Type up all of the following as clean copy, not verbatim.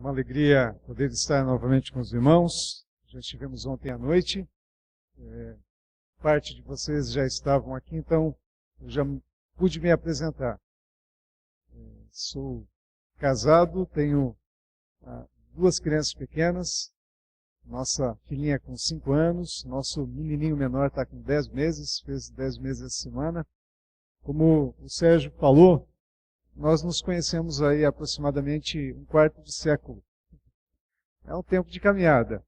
Uma alegria poder estar novamente com os irmãos. Já estivemos ontem à noite. Parte de vocês já estavam aqui, então eu já pude me apresentar. Sou casado, tenho duas crianças pequenas. Nossa filhinha com 5 anos, nosso menininho menor está com 10 meses, fez 10 meses essa semana. Como o Sérgio falou, nós nos conhecemos aí há aproximadamente um quarto de século. É um tempo de caminhada.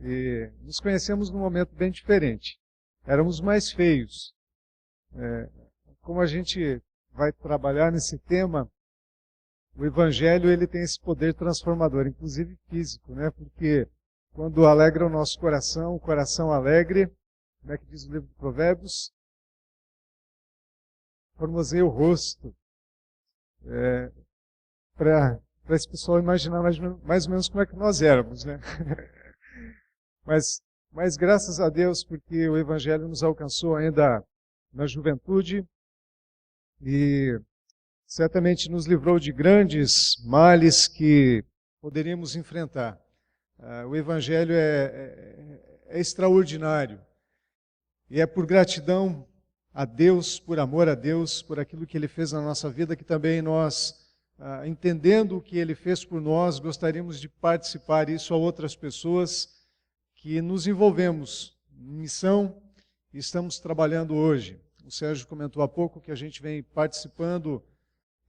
E nos conhecemos num momento bem diferente. Éramos mais feios. Como a gente vai trabalhar nesse tema, o Evangelho ele tem esse poder transformador, inclusive físico, né? Porque quando alegra o nosso coração, o coração alegre, como é que diz o livro de Provérbios? Formoseia o rosto. Para esse pessoal imaginar mais ou menos como é que nós éramos, né? Mas graças a Deus, porque o Evangelho nos alcançou ainda na juventude e certamente nos livrou de grandes males que poderíamos enfrentar. O Evangelho é extraordinário e é por gratidão a Deus, por amor a Deus, por aquilo que Ele fez na nossa vida, que também nós, entendendo o que Ele fez por nós, gostaríamos de participar isso a outras pessoas que nos envolvemos em missão e estamos trabalhando hoje. O Sérgio comentou há pouco que a gente vem participando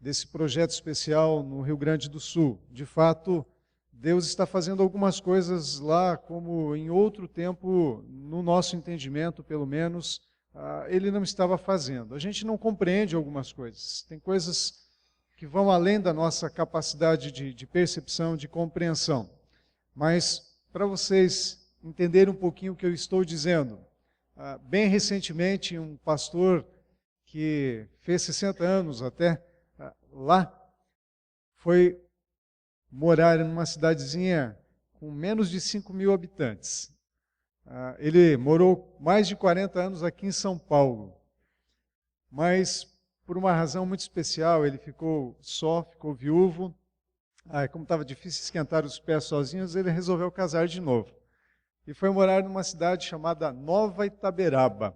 desse projeto especial no Rio Grande do Sul. De fato, Deus está fazendo algumas coisas lá, como em outro tempo, no nosso entendimento, pelo menos, Ele não estava fazendo. A gente não compreende algumas coisas. Tem coisas que vão além da nossa capacidade de percepção, de compreensão. Mas, para vocês entenderem um pouquinho o que eu estou dizendo, bem recentemente, um pastor que fez 60 anos até lá, foi morar numa cidadezinha com menos de 5.000 habitantes. Ele morou mais de 40 anos aqui em São Paulo, mas por uma razão muito especial, ele ficou só, ficou viúvo. Como estava difícil esquentar os pés sozinhos, ele resolveu casar de novo. E foi morar numa cidade chamada Nova Itaberaba,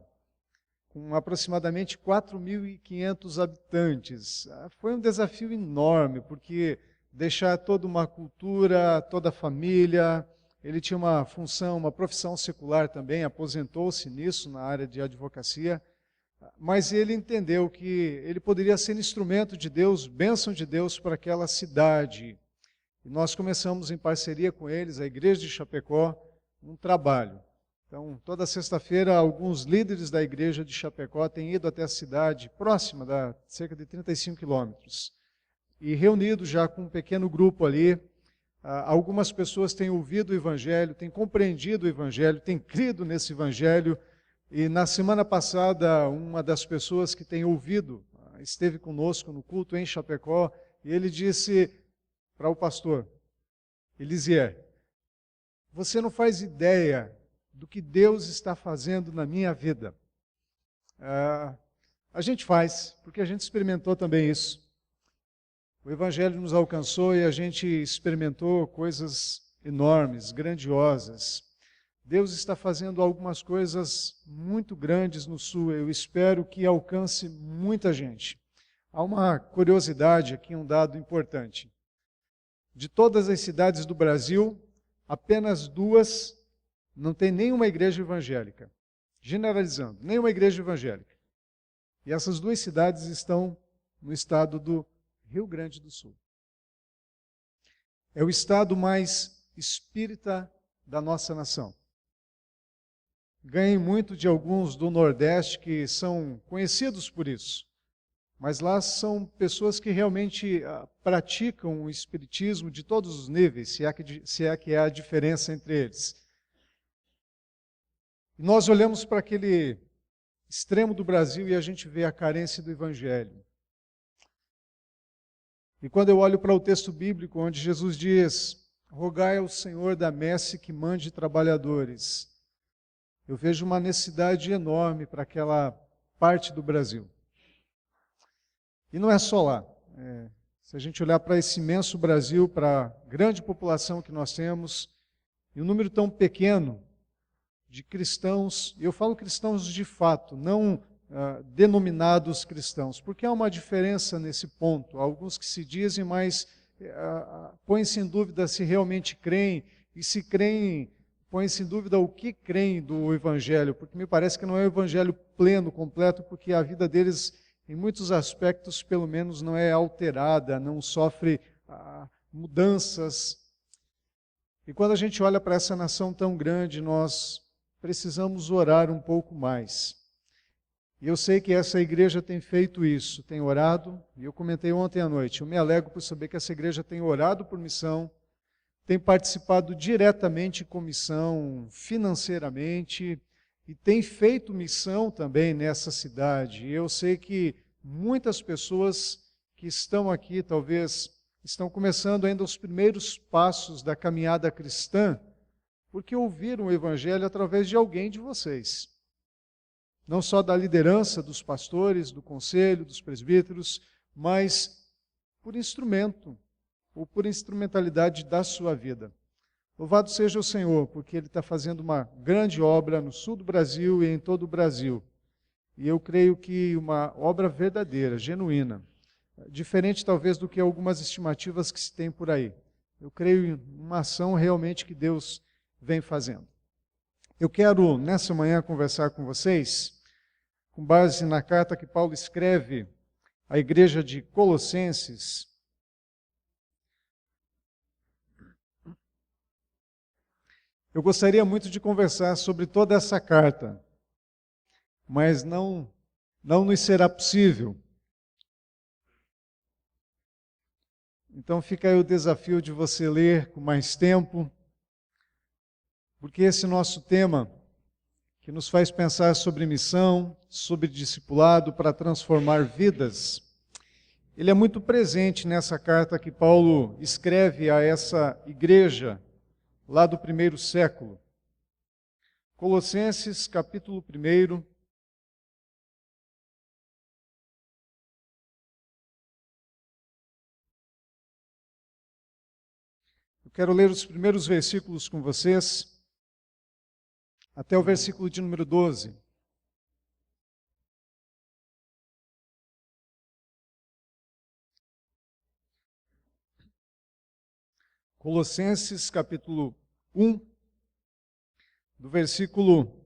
com aproximadamente 4.500 habitantes. Foi um desafio enorme, porque deixar toda uma cultura, toda a família. Ele tinha uma função, uma profissão secular também, aposentou-se nisso, na área de advocacia, mas ele entendeu que ele poderia ser instrumento de Deus, bênção de Deus para aquela cidade. E nós começamos em parceria com eles, a Igreja de Chapecó, um trabalho. Então, toda sexta-feira, alguns líderes da Igreja de Chapecó têm ido até a cidade, próxima, cerca de 35 quilômetros. E reunido já com um pequeno grupo ali, algumas pessoas têm ouvido o Evangelho, têm compreendido o Evangelho, têm crido nesse Evangelho. E na semana passada, uma das pessoas que tem ouvido esteve conosco no culto em Chapecó, e ele disse para o pastor Elisier: você não faz ideia do que Deus está fazendo na minha vida. A gente faz, porque a gente experimentou também isso. O Evangelho nos alcançou e a gente experimentou coisas enormes, grandiosas. Deus está fazendo algumas coisas muito grandes no Sul. Eu espero que alcance muita gente. Há uma curiosidade aqui, um dado importante. De todas as cidades do Brasil, apenas 2 não tem nenhuma igreja evangélica. Generalizando, nenhuma igreja evangélica. E essas 2 cidades estão no estado do Rio Grande do Sul. É o estado mais espírita da nossa nação. Ganhei muito de alguns do Nordeste que são conhecidos por isso. Mas lá são pessoas que realmente praticam o espiritismo de todos os níveis, se é que há diferença entre eles. E nós olhamos para aquele extremo do Brasil e a gente vê a carência do Evangelho. E quando eu olho para o texto bíblico, onde Jesus diz: rogai ao Senhor da messe que mande trabalhadores, eu vejo uma necessidade enorme para aquela parte do Brasil. E não é só lá. Se a gente olhar para esse imenso Brasil, para a grande população que nós temos, e um número tão pequeno de cristãos, e eu falo cristãos de fato, não denominados cristãos, porque há uma diferença nesse ponto. Há alguns que se dizem, mas põem-se em dúvida se realmente creem, e se creem, põem-se em dúvida o que creem do Evangelho, porque me parece que não é o Evangelho pleno, completo, porque a vida deles, em muitos aspectos, pelo menos, não é alterada, não sofre mudanças. E quando a gente olha para essa nação tão grande, nós precisamos orar um pouco mais. E eu sei que essa igreja tem feito isso, tem orado, e eu comentei ontem à noite, eu me alegro por saber que essa igreja tem orado por missão, tem participado diretamente com missão, financeiramente, e tem feito missão também nessa cidade. E eu sei que muitas pessoas que estão aqui, talvez, estão começando ainda os primeiros passos da caminhada cristã, porque ouviram o Evangelho através de alguém de vocês. Não só da liderança dos pastores, do conselho, dos presbíteros, mas por instrumento, ou por instrumentalidade da sua vida. Louvado seja o Senhor, porque Ele está fazendo uma grande obra no sul do Brasil e em todo o Brasil. E eu creio que uma obra verdadeira, genuína, diferente talvez do que algumas estimativas que se tem por aí. Eu creio em uma ação realmente que Deus vem fazendo. Eu quero, nessa manhã, conversar com vocês, com base na carta que Paulo escreve à igreja de Colossenses. Eu gostaria muito de conversar sobre toda essa carta, mas não nos será possível. Então fica aí o desafio de você ler com mais tempo, porque esse nosso tema, que nos faz pensar sobre missão, sobre discipulado para transformar vidas, ele é muito presente nessa carta que Paulo escreve a essa igreja lá do primeiro século. Colossenses, capítulo 1. Eu quero ler os primeiros versículos com vocês, até o versículo de número 12. Colossenses, capítulo 1, do versículo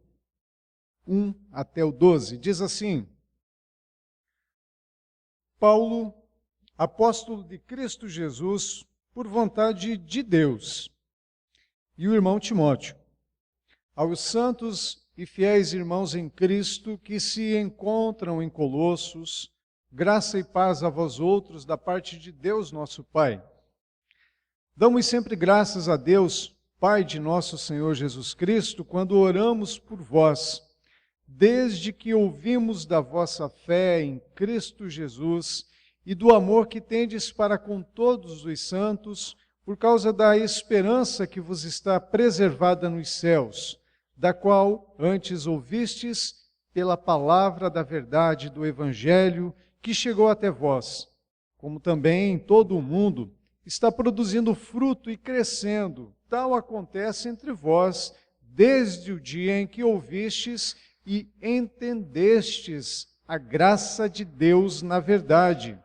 1 até o 12, diz assim: Paulo, apóstolo de Cristo Jesus, por vontade de Deus, e o irmão Timóteo, aos santos e fiéis irmãos em Cristo que se encontram em Colossos, graça e paz a vós outros da parte de Deus nosso Pai. Damos sempre graças a Deus, Pai de nosso Senhor Jesus Cristo, quando oramos por vós, desde que ouvimos da vossa fé em Cristo Jesus e do amor que tendes para com todos os santos, por causa da esperança que vos está preservada nos céus, da qual antes ouvistes pela palavra da verdade do Evangelho que chegou até vós, como também em todo o mundo está produzindo fruto e crescendo. Tal acontece entre vós desde o dia em que ouvistes e entendestes a graça de Deus na verdade,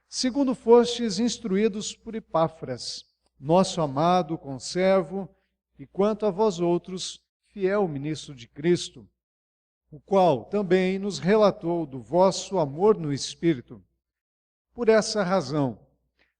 segundo fostes instruídos por Epáfras, nosso amado conservo, e quanto a vós outros, fiel ministro de Cristo, o qual também nos relatou do vosso amor no Espírito. Por essa razão,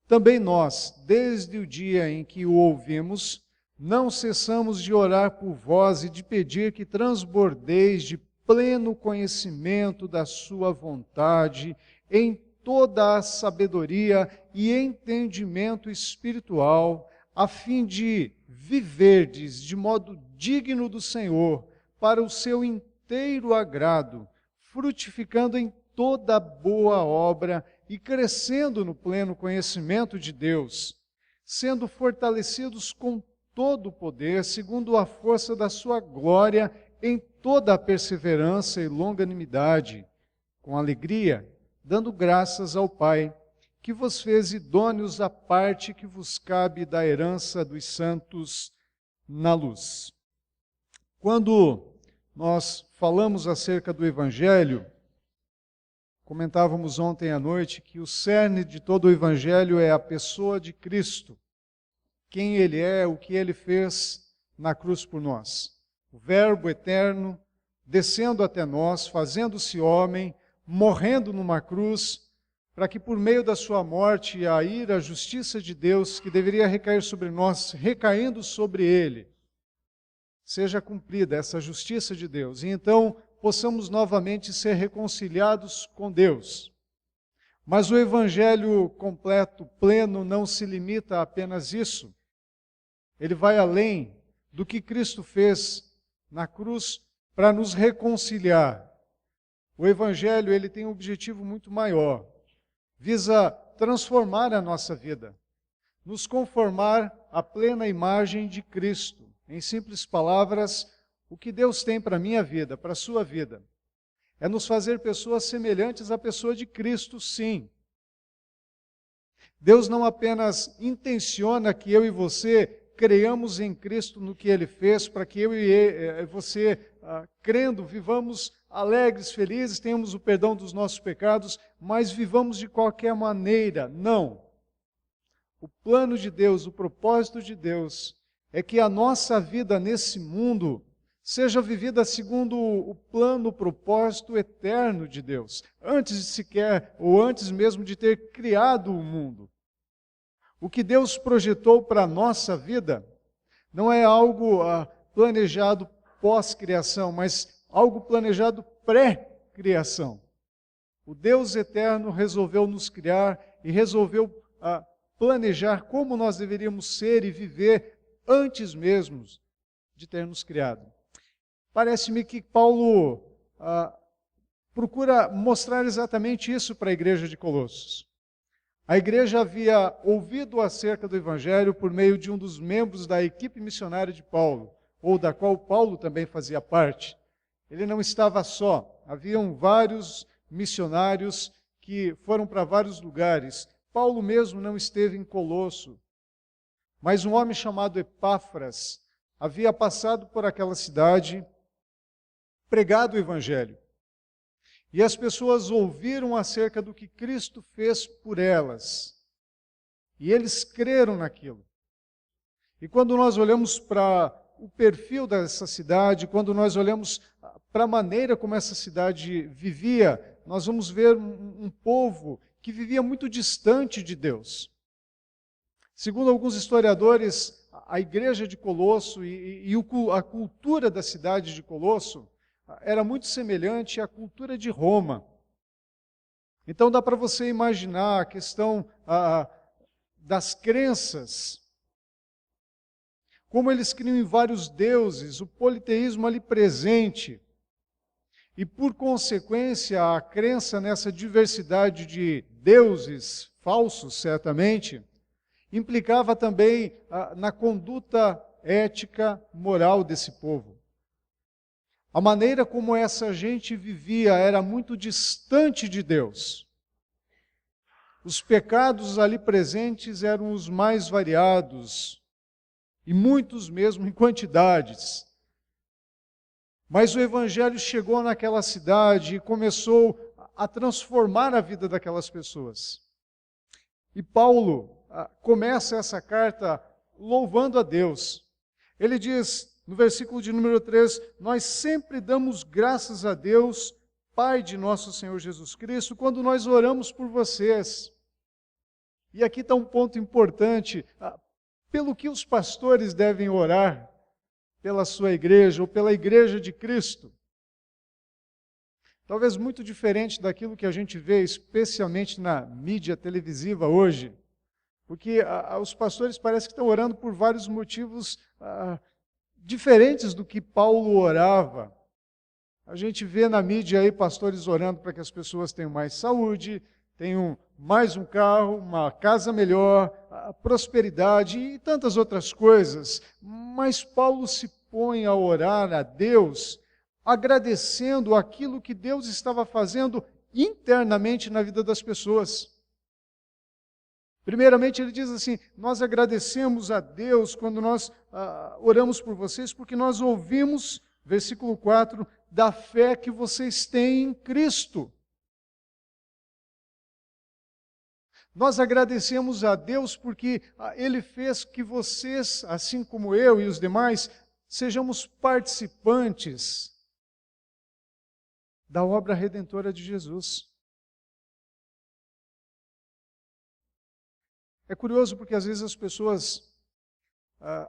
também nós, desde o dia em que o ouvimos, não cessamos de orar por vós e de pedir que transbordeis de pleno conhecimento da sua vontade, em toda a sabedoria e entendimento espiritual, a fim de viverdes de modo digno do Senhor, para o seu inteiro agrado, frutificando em toda boa obra e crescendo no pleno conhecimento de Deus, sendo fortalecidos com todo o poder, segundo a força da sua glória, em toda a perseverança e longanimidade, com alegria, dando graças ao Pai, que vos fez idôneos à parte que vos cabe da herança dos santos na luz. Quando nós falamos acerca do Evangelho, comentávamos ontem à noite que o cerne de todo o Evangelho é a pessoa de Cristo, quem Ele é, o que Ele fez na cruz por nós. O Verbo eterno descendo até nós, fazendo-se homem, morrendo numa cruz, para que por meio da sua morte a ira, a justiça de Deus, que deveria recair sobre nós, recaindo sobre Ele, seja cumprida essa justiça de Deus. E então possamos novamente ser reconciliados com Deus. Mas o Evangelho completo, pleno, não se limita a apenas isso. Ele vai além do que Cristo fez na cruz para nos reconciliar. O Evangelho ele tem um objetivo muito maior. Visa transformar a nossa vida, nos conformar à plena imagem de Cristo. Em simples palavras, o que Deus tem para a minha vida, para a sua vida, é nos fazer pessoas semelhantes à pessoa de Cristo, sim. Deus não apenas intenciona que eu e você creiamos em Cristo no que Ele fez, para que eu e você, crendo, vivamos alegres, felizes, tenhamos o perdão dos nossos pecados, mas vivamos de qualquer maneira. Não. O plano de Deus, o propósito de Deus, é que a nossa vida nesse mundo seja vivida segundo o plano, o propósito eterno de Deus, antes de sequer, ou antes mesmo de ter criado o mundo. O que Deus projetou para a nossa vida não é algo planejado pós-criação, mas algo planejado pré-criação. O Deus eterno resolveu nos criar e resolveu planejar como nós deveríamos ser e viver antes mesmo de ter nos criado. Parece-me que Paulo procura mostrar exatamente isso para a igreja de Colossos. A igreja havia ouvido acerca do Evangelho por meio de um dos membros da equipe missionária de Paulo, ou da qual Paulo também fazia parte. Ele não estava só, haviam vários missionários que foram para vários lugares. Paulo mesmo não esteve em Colosso, mas um homem chamado Epáfras havia passado por aquela cidade, pregado o Evangelho. E as pessoas ouviram acerca do que Cristo fez por elas. E eles creram naquilo. E quando nós olhamos para o perfil dessa cidade, quando nós olhamos para a maneira como essa cidade vivia, nós vamos ver um povo que vivia muito distante de Deus. Segundo alguns historiadores, a igreja de Colosso e a cultura da cidade de Colosso era muito semelhante à cultura de Roma. Então dá para você imaginar a questão das crenças, como eles criam em vários deuses, o politeísmo ali presente. E por consequência, a crença nessa diversidade de deuses falsos, certamente, implicava também na conduta ética, moral desse povo. A maneira como essa gente vivia era muito distante de Deus. Os pecados ali presentes eram os mais variados, e muitos mesmo em quantidades. Mas o Evangelho chegou naquela cidade e começou a transformar a vida daquelas pessoas. E Paulo começa essa carta louvando a Deus. Ele diz, no versículo de número 3, nós sempre damos graças a Deus, Pai de nosso Senhor Jesus Cristo, quando nós oramos por vocês. E aqui está um ponto importante, pelo que os pastores devem orar pela sua igreja ou pela igreja de Cristo. Talvez muito diferente daquilo que a gente vê, especialmente na mídia televisiva hoje, porque os pastores parecem que estão orando por vários motivos diferentes do que Paulo orava. A gente vê na mídia aí pastores orando para que as pessoas tenham mais saúde, tenham mais um carro, uma casa melhor, prosperidade e tantas outras coisas. Mas Paulo se põe a orar a Deus, agradecendo aquilo que Deus estava fazendo internamente na vida das pessoas. Primeiramente, ele diz assim: nós agradecemos a Deus quando nós oramos por vocês, porque nós ouvimos, versículo 4, da fé que vocês têm em Cristo. Nós agradecemos a Deus porque Ele fez que vocês, assim como eu e os demais, sejamos participantes da obra redentora de Jesus. É curioso porque às vezes as pessoas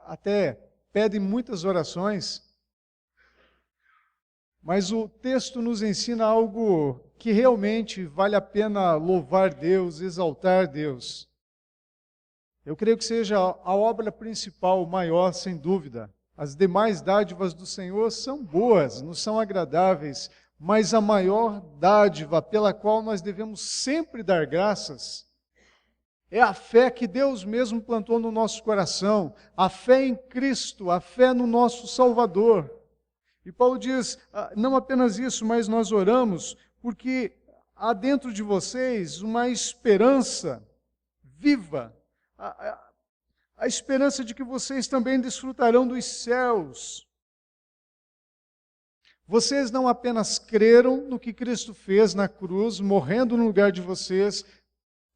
até pedem muitas orações, mas o texto nos ensina algo que realmente vale a pena louvar Deus, exaltar Deus. Eu creio que seja a obra principal, maior, sem dúvida. As demais dádivas do Senhor são boas, nos são agradáveis, mas a maior dádiva pela qual nós devemos sempre dar graças é a fé que Deus mesmo plantou no nosso coração, a fé em Cristo, a fé no nosso Salvador. E Paulo diz, não apenas isso, mas nós oramos porque há dentro de vocês uma esperança viva, a esperança de que vocês também desfrutarão dos céus. Vocês não apenas creram no que Cristo fez na cruz, morrendo no lugar de vocês,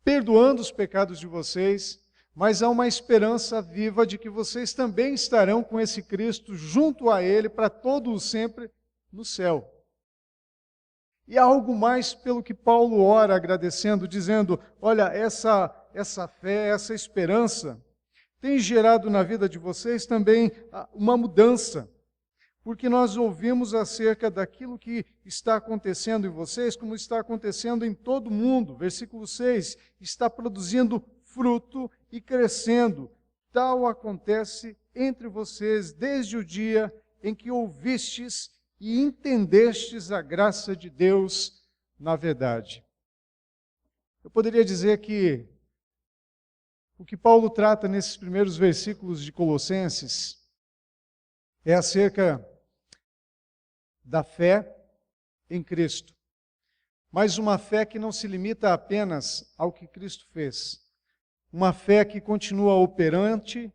perdoando os pecados de vocês, mas há uma esperança viva de que vocês também estarão com esse Cristo junto a Ele para todo o sempre no céu. E há algo mais pelo que Paulo ora agradecendo, dizendo, olha, essa fé, essa esperança tem gerado na vida de vocês também uma mudança, porque nós ouvimos acerca daquilo que está acontecendo em vocês, como está acontecendo em todo mundo. Versículo 6, está produzindo fruto e crescendo. Tal acontece entre vocês desde o dia em que ouvistes e entendestes a graça de Deus na verdade. Eu poderia dizer que o que Paulo trata nesses primeiros versículos de Colossenses é acerca da fé em Cristo, mas uma fé que não se limita apenas ao que Cristo fez, uma fé que continua operante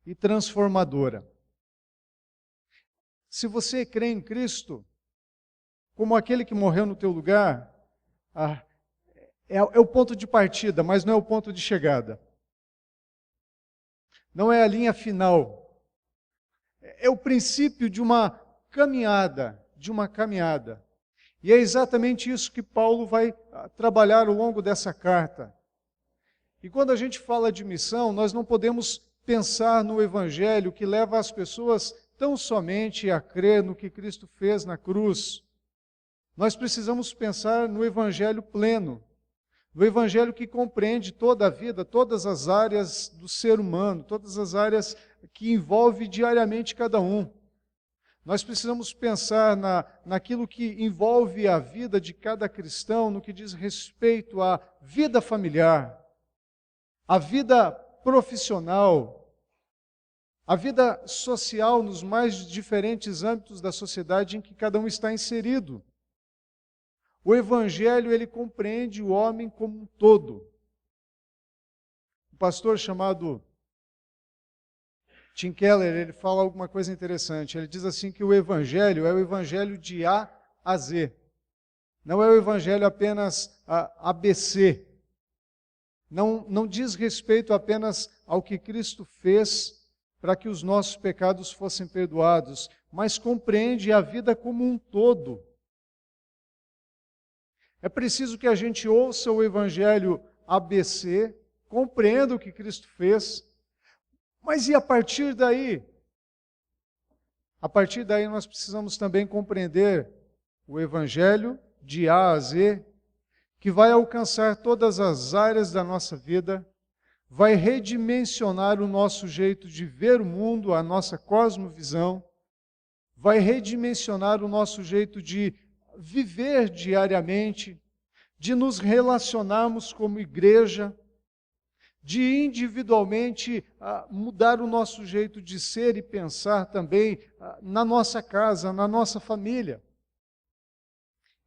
e transformadora. Se você crê em Cristo, como aquele que morreu no teu lugar, é o ponto de partida, mas não é o ponto de chegada. Não é a linha final. É o princípio de uma caminhada, E é exatamente isso que Paulo vai trabalhar ao longo dessa carta. E quando a gente fala de missão, nós não podemos pensar no Evangelho que leva as pessoas tão somente a crer no que Cristo fez na cruz. Nós precisamos pensar no Evangelho pleno, no Evangelho que compreende toda a vida, todas as áreas do ser humano, todas as áreas que envolve diariamente cada um. Nós precisamos pensar naquilo que envolve a vida de cada cristão, no que diz respeito à vida familiar, à vida profissional, à vida social nos mais diferentes âmbitos da sociedade em que cada um está inserido. O Evangelho, ele compreende o homem como um todo. Um pastor chamado Tim Keller, ele fala alguma coisa interessante. Ele diz assim que o Evangelho é o Evangelho de A a Z. Não é o Evangelho apenas ABC. Não diz respeito apenas ao que Cristo fez para que os nossos pecados fossem perdoados, mas compreende a vida como um todo. É preciso que a gente ouça o Evangelho ABC, compreenda o que Cristo fez, mas e a partir daí? A partir daí nós precisamos também compreender o Evangelho de A a Z, que vai alcançar todas as áreas da nossa vida, vai redimensionar o nosso jeito de ver o mundo, a nossa cosmovisão, vai redimensionar o nosso jeito de viver diariamente, de nos relacionarmos como igreja, de individualmente mudar o nosso jeito de ser e pensar também na nossa casa, na nossa família.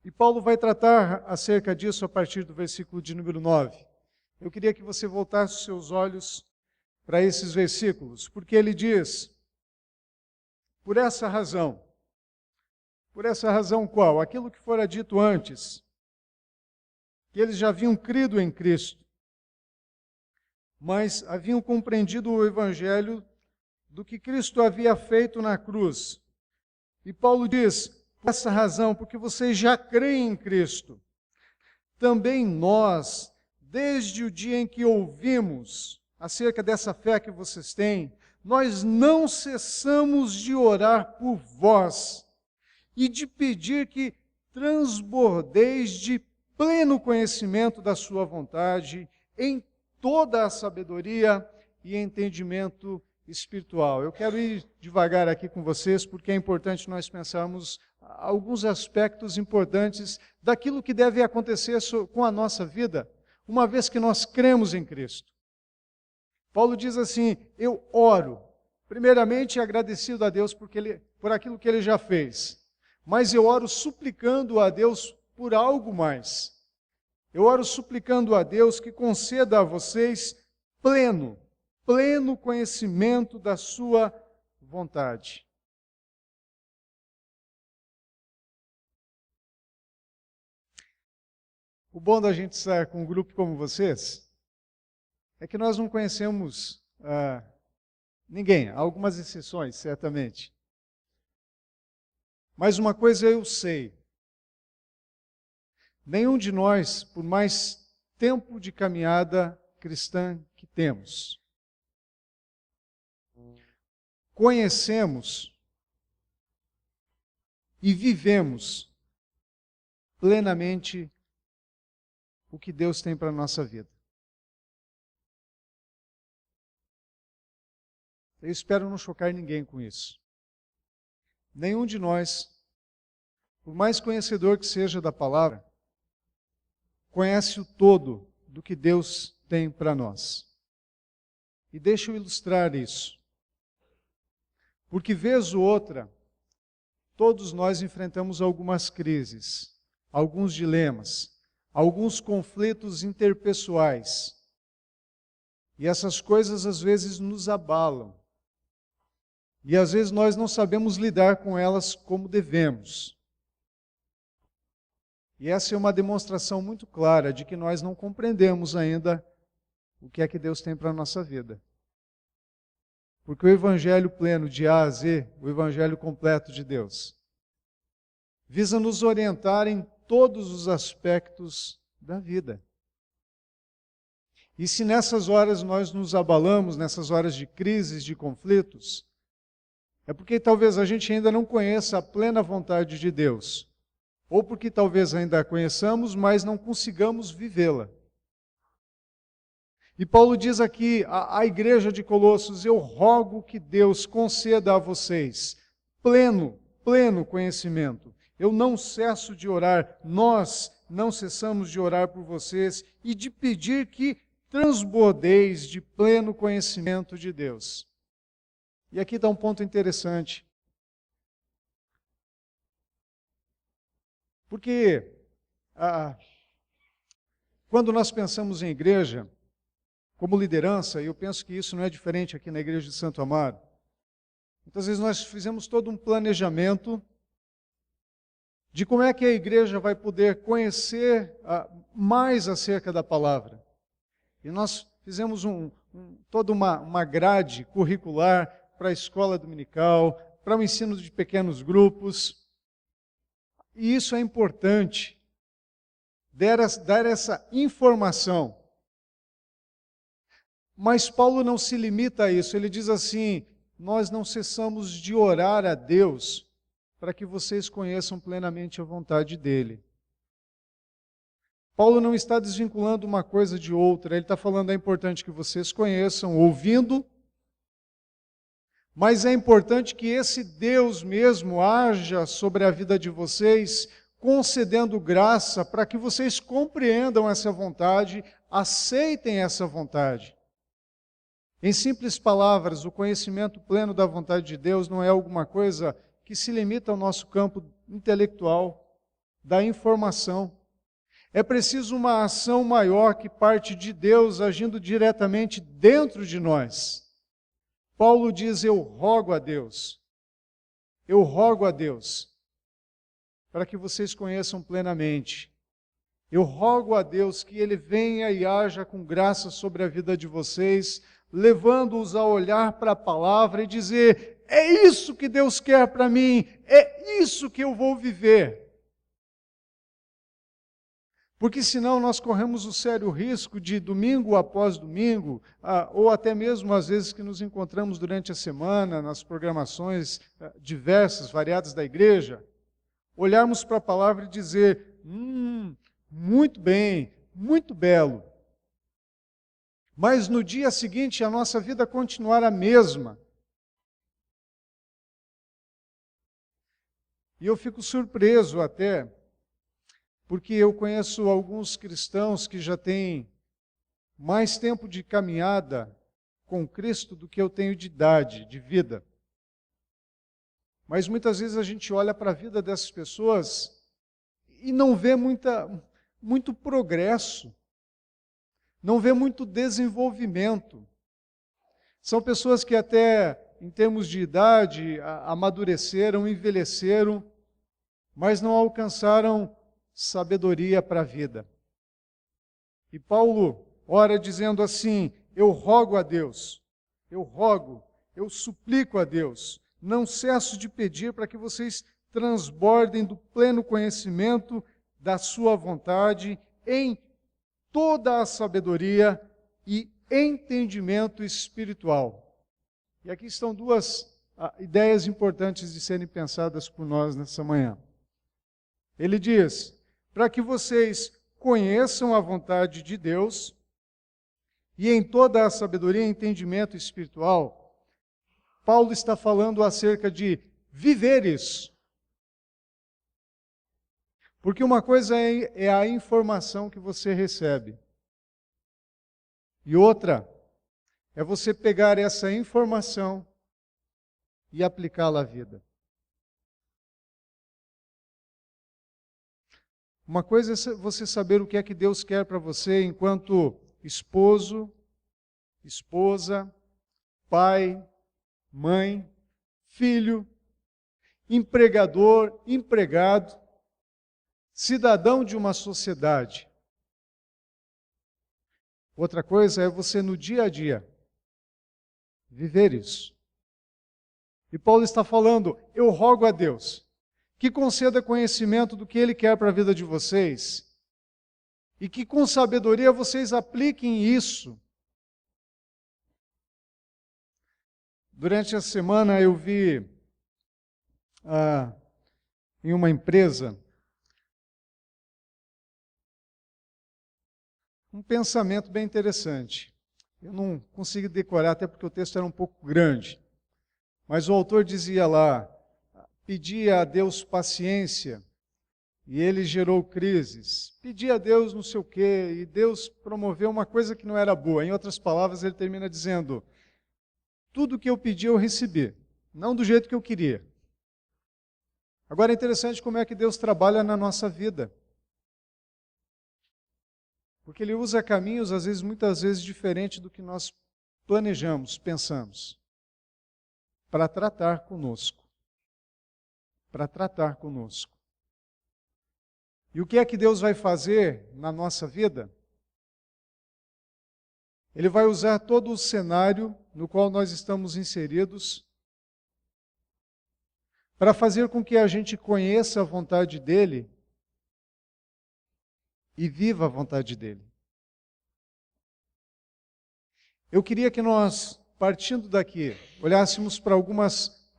E Paulo vai tratar acerca disso a partir do versículo de número 9. eu queria que você voltasse os seus olhos para esses versículos, porque ele diz, por essa razão qual? Aquilo que fora dito antes, que eles já haviam crido em Cristo, mas haviam compreendido o Evangelho do que Cristo havia feito na cruz. E Paulo diz, por essa razão, porque vocês já creem em Cristo, também nós, desde o dia em que ouvimos acerca dessa fé que vocês têm, nós não cessamos de orar por vós e de pedir que transbordeis de pleno conhecimento da sua vontade, em toda a sabedoria e entendimento espiritual. Eu quero ir devagar aqui com vocês, porque é importante nós pensarmos alguns aspectos importantes daquilo que deve acontecer com a nossa vida, uma vez que nós cremos em Cristo. Paulo diz assim, eu oro, primeiramente agradecido a Deus por aquilo que Ele já fez, mas eu oro suplicando a Deus por algo mais. Eu oro suplicando a Deus que conceda a vocês pleno conhecimento da sua vontade. O bom da gente estar com um grupo como vocês é que nós não conhecemos ninguém, há algumas exceções, certamente. Mas uma coisa eu sei, nenhum de nós, por mais tempo de caminhada cristã que temos, conhecemos e vivemos plenamente o que Deus tem para a nossa vida. Eu espero não chocar ninguém com isso. Nenhum de nós, por mais conhecedor que seja da palavra, conhece o todo do que Deus tem para nós. E deixa eu ilustrar isso. Porque vez ou outra, todos nós enfrentamos algumas crises, alguns dilemas, alguns conflitos interpessoais. E essas coisas às vezes nos abalam. E às vezes nós não sabemos lidar com elas como devemos. E essa é uma demonstração muito clara de que nós não compreendemos ainda o que é que Deus tem para a nossa vida. Porque o Evangelho pleno de A a Z, o Evangelho completo de Deus, visa nos orientar em todos os aspectos da vida. E se nessas horas nós nos abalamos, nessas horas de crises, de conflitos, é porque talvez a gente ainda não conheça a plena vontade de Deus. Ou porque talvez ainda a conheçamos, mas não consigamos vivê-la. E Paulo diz aqui à igreja de Colossos, eu rogo que Deus conceda a vocês pleno conhecimento. Eu não cesso de orar, nós não cessamos de orar por vocês e de pedir que transbordeis de pleno conhecimento de Deus. E aqui está um ponto interessante. Porque quando nós pensamos em igreja, como liderança, e eu penso que isso não é diferente aqui na igreja de Santo Amaro, muitas vezes nós fizemos todo um planejamento de como é que a igreja vai poder conhecer mais acerca da palavra. E nós fizemos toda uma grade curricular para a escola dominical, para o ensino de pequenos grupos. E isso é importante, dar essa informação. Mas Paulo não se limita a isso, ele diz assim, nós não cessamos de orar a Deus para que vocês conheçam plenamente a vontade dEle. Paulo não está desvinculando uma coisa de outra, ele está falando, é importante que vocês conheçam, ouvindo, mas é importante que esse Deus mesmo haja sobre a vida de vocês, concedendo graça para que vocês compreendam essa vontade, aceitem essa vontade. Em simples palavras, o conhecimento pleno da vontade de Deus não é alguma coisa que se limita ao nosso campo intelectual, da informação. É preciso uma ação maior que parte de Deus agindo diretamente dentro de nós. Paulo diz: eu rogo a Deus, para que vocês conheçam plenamente. Eu rogo a Deus que Ele venha e haja com graça sobre a vida de vocês, levando-os a olhar para a palavra e dizer: é isso que Deus quer para mim, é isso que eu vou viver. Porque senão nós corremos o sério risco de domingo após domingo, ou até mesmo às vezes que nos encontramos durante a semana, nas programações diversas, variadas da igreja, olharmos para a palavra e dizer: muito bem, muito belo. Mas no dia seguinte a nossa vida continuar a mesma. E eu fico surpreso até, porque eu conheço alguns cristãos que já têm mais tempo de caminhada com Cristo do que eu tenho de idade, de vida. Mas muitas vezes a gente olha para a vida dessas pessoas e não vê muito progresso, não vê muito desenvolvimento. São pessoas que até, em termos de idade, amadureceram, envelheceram, mas não alcançaram sabedoria para a vida. E Paulo ora dizendo assim: eu rogo a Deus, eu suplico a Deus, não cesso de pedir para que vocês transbordem do pleno conhecimento da sua vontade em toda a sabedoria e entendimento espiritual. E aqui estão duas ideias importantes de serem pensadas por nós nessa manhã. Ele diz: para que vocês conheçam a vontade de Deus e em toda a sabedoria e entendimento espiritual. Paulo está falando acerca de viver isso. Porque uma coisa é a informação que você recebe. E outra é você pegar essa informação e aplicá-la à vida. Uma coisa é você saber o que é que Deus quer para você enquanto esposo, esposa, pai, mãe, filho, empregador, empregado, cidadão de uma sociedade. Outra coisa é você no dia a dia viver isso. E Paulo está falando: eu rogo a Deus que conceda conhecimento do que Ele quer para a vida de vocês e que com sabedoria vocês apliquem isso. Durante a semana eu vi em uma empresa um pensamento bem interessante. Eu não consegui decorar, até porque o texto era um pouco grande. Mas o autor dizia lá: pedia a Deus paciência e ele gerou crises. Pedia a Deus não sei o quê e Deus promoveu uma coisa que não era boa. Em outras palavras, ele termina dizendo: tudo que eu pedi eu recebi, não do jeito que eu queria. Agora é interessante como é que Deus trabalha na nossa vida. Porque Ele usa caminhos, às vezes, muitas vezes, diferentes do que nós planejamos, pensamos, para tratar conosco. Para tratar conosco. E o que é que Deus vai fazer na nossa vida? Ele vai usar todo o cenário no qual nós estamos inseridos para fazer com que a gente conheça a vontade dEle e viva a vontade dEle. Eu queria que nós, partindo daqui, olhássemos para algumas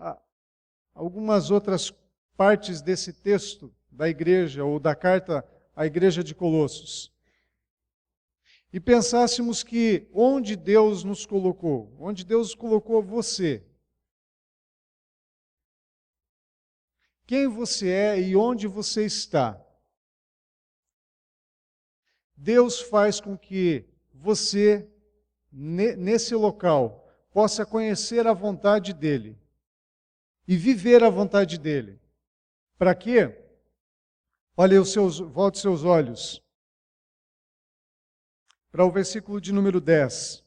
outras partes desse texto da igreja, ou da carta à igreja de Colossos, e pensássemos que onde Deus nos colocou, onde Deus colocou você, quem você é e onde você está, Deus faz com que você, nesse local, possa conhecer a vontade dEle e viver a vontade dEle. Para quê? Olha, volte seus olhos para o versículo de número 10.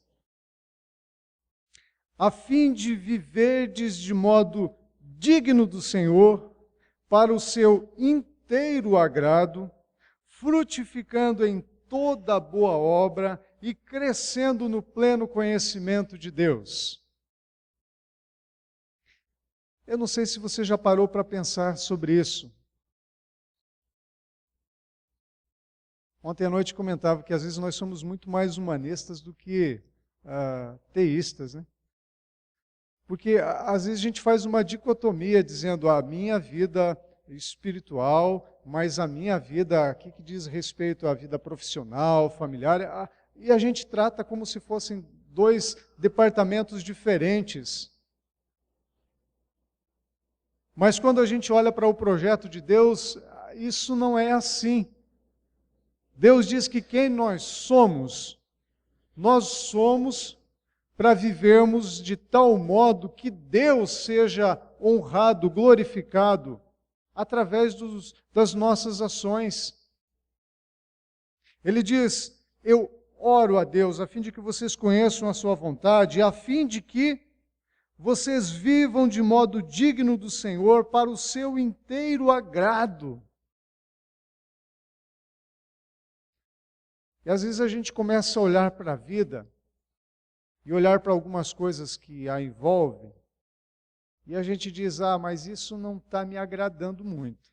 A fim de viverdes de modo digno do Senhor, para o seu inteiro agrado, frutificando em toda boa obra e crescendo no pleno conhecimento de Deus. Eu não sei se você já parou para pensar sobre isso. Ontem à noite comentava que às vezes nós somos muito mais humanistas do que teístas, né? Porque às vezes a gente faz uma dicotomia dizendo a minha vida espiritual, mas a minha vida, aqui que diz respeito à vida profissional, familiar, e a gente trata como se fossem dois departamentos diferentes. Mas quando a gente olha para o projeto de Deus, isso não é assim. Deus diz que quem nós somos para vivermos de tal modo que Deus seja honrado, glorificado, através das nossas ações. Ele diz, eu oro a Deus a fim de que vocês conheçam a sua vontade, a fim de que vocês vivam de modo digno do Senhor para o seu inteiro agrado. E às vezes a gente começa a olhar para a vida e olhar para algumas coisas que a envolvem, e a gente diz, mas isso não está me agradando muito.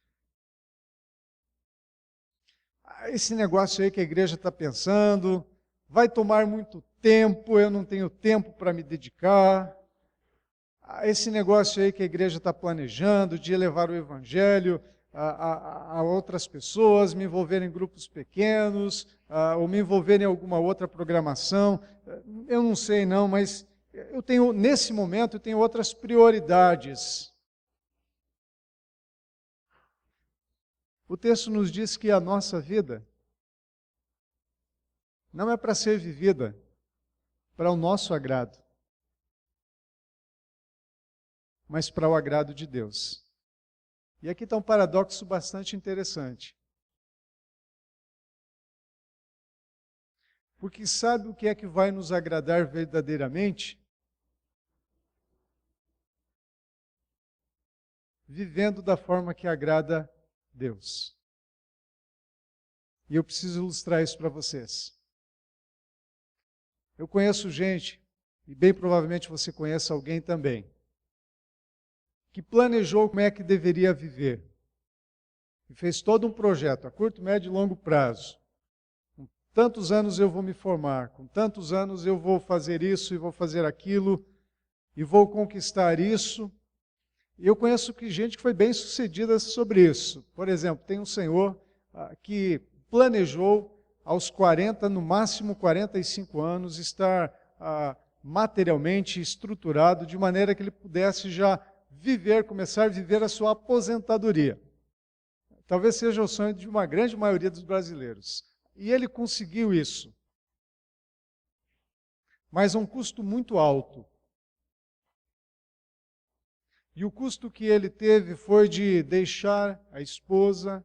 Esse negócio aí que a igreja está pensando, vai tomar muito tempo, eu não tenho tempo para me dedicar. Esse negócio aí que a igreja está planejando, de levar o evangelho a outras pessoas, me envolver em grupos pequenos, ou me envolver em alguma outra programação, eu não sei não, mas nesse momento eu tenho outras prioridades. O texto nos diz que a nossa vida não é para ser vivida para o nosso agrado, mas para o agrado de Deus. E aqui está um paradoxo bastante interessante. Porque sabe o que é que vai nos agradar verdadeiramente? Vivendo da forma que agrada Deus. E eu preciso ilustrar isso para vocês. Eu conheço gente, e bem provavelmente você conhece alguém também, que planejou como é que deveria viver. E fez todo um projeto, a curto, médio e longo prazo. Com tantos anos eu vou me formar, com tantos anos eu vou fazer isso e vou fazer aquilo, e vou conquistar isso. E eu conheço gente que foi bem sucedida sobre isso. Por exemplo, tem um senhor que planejou aos 40, no máximo 45 anos, estar materialmente estruturado de maneira que ele pudesse já começar a viver a sua aposentadoria. Talvez seja o sonho de uma grande maioria dos brasileiros. E ele conseguiu isso. Mas a um custo muito alto. E o custo que ele teve foi de deixar a esposa,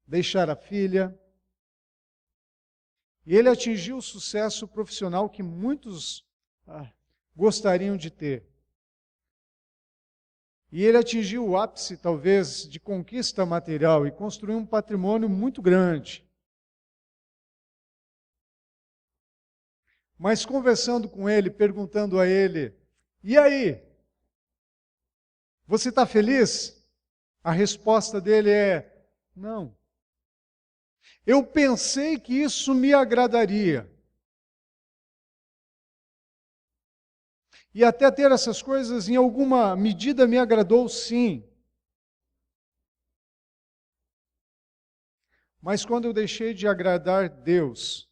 deixar a filha. E ele atingiu o sucesso profissional que muitos gostariam de ter. E ele atingiu o ápice, talvez, de conquista material e construiu um patrimônio muito grande. Mas conversando com ele, perguntando a ele, e aí? Você está feliz? A resposta dele é, não. Eu pensei que isso me agradaria. E até ter essas coisas, em alguma medida, me agradou sim. Mas quando eu deixei de agradar Deus,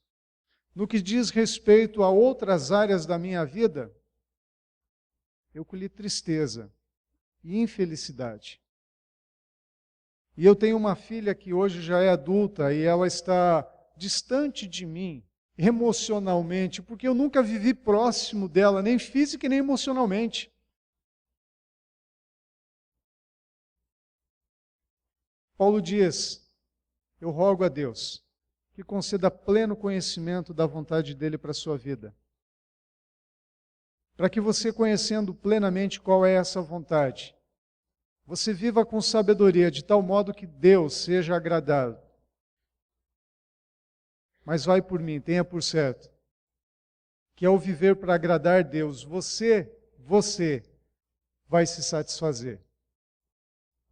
no que diz respeito a outras áreas da minha vida, eu colhi tristeza e infelicidade. E eu tenho uma filha que hoje já é adulta e ela está distante de mim, emocionalmente, porque eu nunca vivi próximo dela, nem física e nem emocionalmente. Paulo diz, eu rogo a Deus, que conceda pleno conhecimento da vontade dele para a sua vida. Para que você, conhecendo plenamente qual é essa vontade, você viva com sabedoria, de tal modo que Deus seja agradado. Mas vai por mim, tenha por certo, que ao viver para agradar Deus, você vai se satisfazer.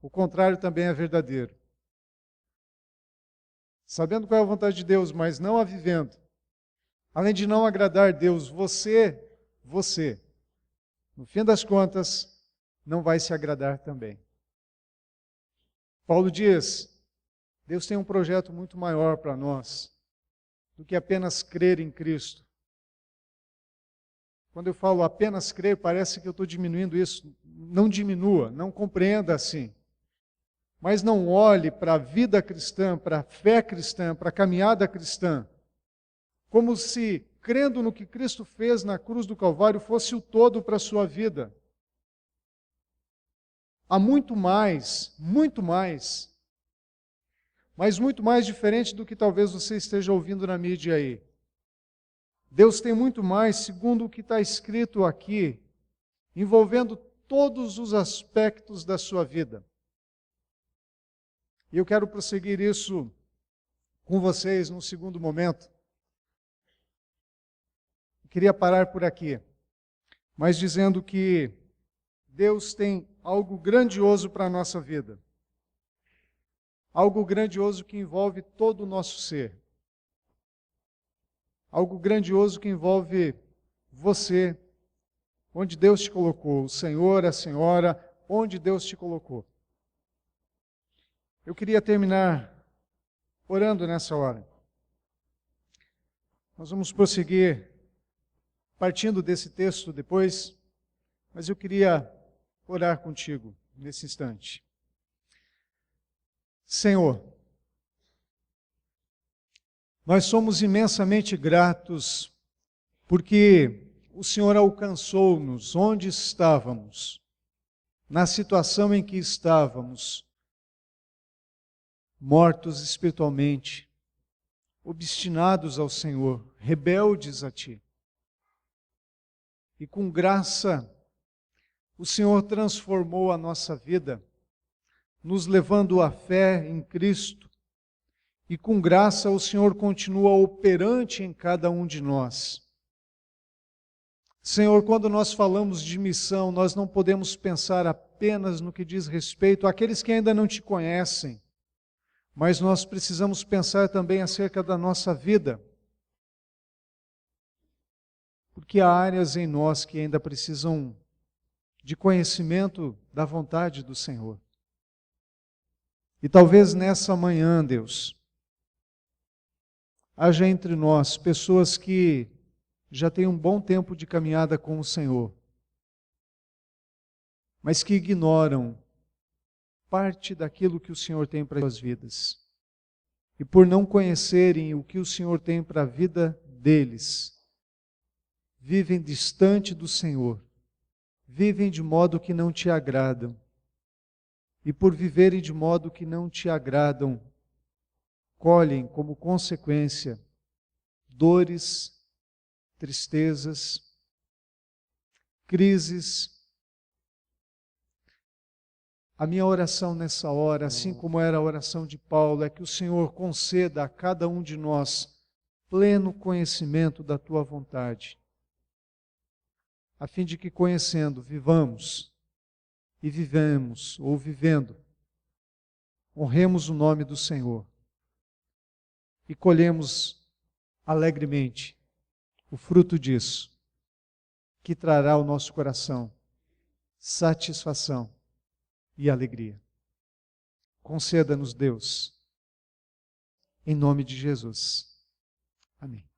O contrário também é verdadeiro. Sabendo qual é a vontade de Deus, mas não a vivendo, além de não agradar Deus, você, no fim das contas, não vai se agradar também. Paulo diz, Deus tem um projeto muito maior para nós do que apenas crer em Cristo. Quando eu falo apenas crer, parece que eu estou diminuindo isso. Não diminua, não compreenda assim. Mas não olhe para a vida cristã, para a fé cristã, para a caminhada cristã, como se, crendo no que Cristo fez na cruz do Calvário, fosse o todo para a sua vida. Há muito mais, mas muito mais diferente do que talvez você esteja ouvindo na mídia aí. Deus tem muito mais, segundo o que está escrito aqui, envolvendo todos os aspectos da sua vida. E eu quero prosseguir isso com vocês num segundo momento. Eu queria parar por aqui, mas dizendo que Deus tem algo grandioso para a nossa vida. Algo grandioso que envolve todo o nosso ser. Algo grandioso que envolve você, onde Deus te colocou, o Senhor, a Senhora, onde Deus te colocou. Eu queria terminar orando nessa hora. Nós vamos prosseguir partindo desse texto depois, mas eu queria orar contigo nesse instante. Senhor, nós somos imensamente gratos porque o Senhor alcançou-nos onde estávamos, na situação em que estávamos, mortos espiritualmente, obstinados ao Senhor, rebeldes a Ti. E com graça, o Senhor transformou a nossa vida, nos levando à fé em Cristo. E com graça o Senhor continua operante em cada um de nós. Senhor, quando nós falamos de missão, nós não podemos pensar apenas no que diz respeito àqueles que ainda não Te conhecem, mas nós precisamos pensar também acerca da nossa vida. Porque há áreas em nós que ainda precisam de conhecimento da vontade do Senhor. E talvez nessa manhã, Deus, haja entre nós pessoas que já têm um bom tempo de caminhada com o Senhor, mas que ignoram parte daquilo que o Senhor tem para as suas vidas. E por não conhecerem o que o Senhor tem para a vida deles, vivem distante do Senhor, vivem de modo que não Te agradam. E por viverem de modo que não Te agradam, colhem como consequência dores, tristezas, crises. A minha oração nessa hora, assim como era a oração de Paulo, é que o Senhor conceda a cada um de nós pleno conhecimento da Tua vontade, a fim de que, conhecendo, vivamos e vivemos, ou vivendo, honremos o nome do Senhor e colhemos alegremente o fruto disso, que trará ao nosso coração satisfação e alegria. Conceda-nos, Deus, em nome de Jesus. Amém.